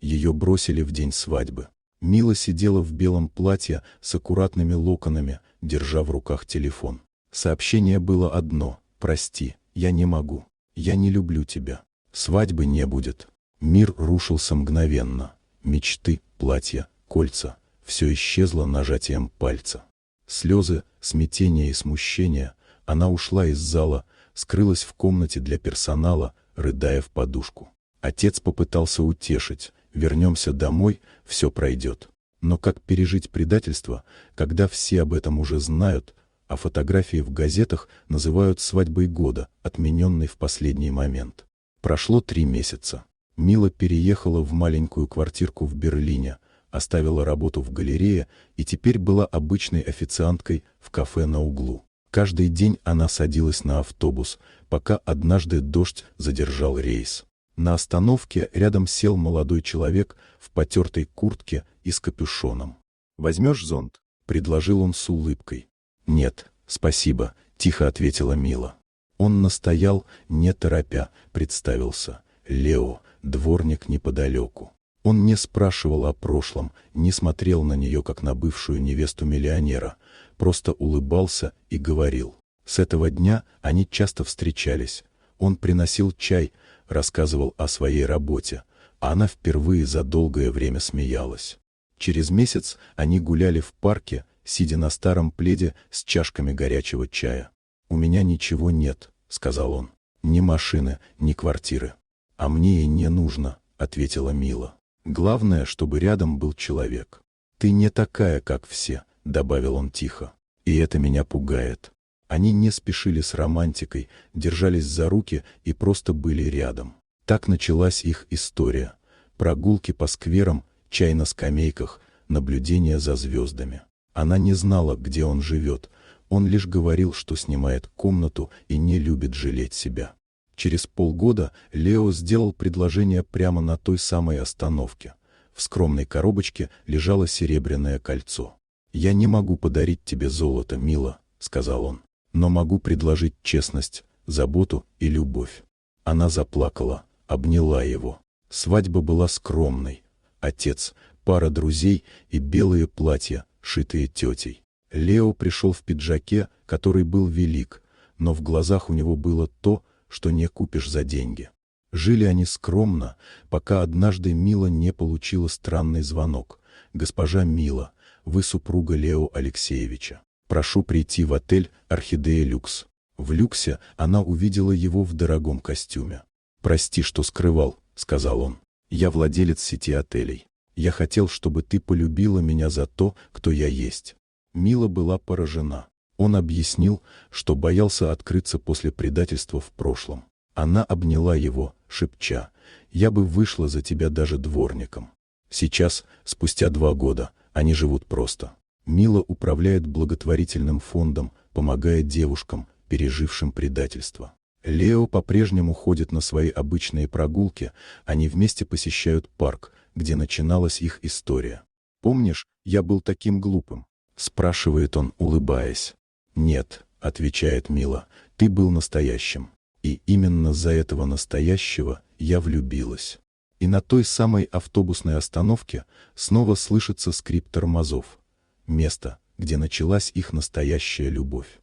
Ее бросили в день свадьбы. Мила сидела в белом платье с аккуратными локонами, держа в руках телефон. Сообщение было одно: «Прости, я не могу. Я не люблю тебя. Свадьбы не будет». Мир рушился мгновенно. Мечты, платья, кольца — все исчезло нажатием пальца. Слезы, смятение и смущение. Она ушла из зала, скрылась в комнате для персонала, рыдая в подушку. Отец попытался утешить: «Вернемся домой, все пройдет». Но как пережить предательство, когда все об этом уже знают, а фотографии в газетах называют свадьбой года, отмененной в последний момент? Прошло 3 месяца. Мила переехала в маленькую квартирку в Берлине, оставила работу в галерее и теперь была обычной официанткой в кафе на углу. Каждый день она садилась на автобус, пока однажды дождь задержал рейс. На остановке рядом сел молодой человек в потертой куртке и с капюшоном. «Возьмешь зонт?» — предложил он с улыбкой. «Нет, спасибо», — тихо ответила Мила. Он настоял, не торопя, представился: «Лео, дворник неподалеку». Он не спрашивал о прошлом, не смотрел на нее, как на бывшую невесту миллионера, просто улыбался и говорил. С этого дня они часто встречались. Он приносил чай, рассказывал о своей работе, а она впервые за долгое время смеялась. Через месяц они гуляли в парке, сидя на старом пледе с чашками горячего чая. «У меня ничего нет», — сказал он. «Ни машины, ни квартиры». «А мне и не нужно», — ответила Мила. «Главное, чтобы рядом был человек». «Ты не такая, как все», — добавил он тихо. «И это меня пугает». Они не спешили с романтикой, держались за руки и просто были рядом. Так началась их история. Прогулки по скверам, чай на скамейках, наблюдение за звездами. Она не знала, где он живет. Он лишь говорил, что снимает комнату и не любит жалеть себя. Через полгода Лео сделал предложение прямо на той самой остановке. В скромной коробочке лежало серебряное кольцо. «Я не могу подарить тебе золото, Мила», — сказал он, «но могу предложить честность, заботу и любовь». Она заплакала, обняла его. Свадьба была скромной. Отец, пара друзей и белые платья, шитые тетей. Лео пришел в пиджаке, который был велик, но в глазах у него было то, что не купишь за деньги. Жили они скромно, пока однажды Мила не получила странный звонок. «Госпожа Мила, вы супруга Лео Алексеевича. Прошу прийти в отель «Орхидея Люкс». В люксе она увидела его в дорогом костюме. «Прости, что скрывал», — сказал он. «Я владелец сети отелей. Я хотел, чтобы ты полюбила меня за то, кто я есть». Мила была поражена. Он объяснил, что боялся открыться после предательства в прошлом. Она обняла его, шепча: «Я бы вышла за тебя даже дворником». Сейчас, спустя 2 года, они живут просто. Мила управляет благотворительным фондом, помогая девушкам, пережившим предательство. Лео по-прежнему ходит на свои обычные прогулки, они вместе посещают парк, где начиналась их история. «Помнишь, я был таким глупым?» — спрашивает он, улыбаясь. «Нет», — отвечает Мила, — «ты был настоящим. И именно за этого настоящего я влюбилась». И на той самой автобусной остановке снова слышится скрип тормозов. Место, где началась их настоящая любовь.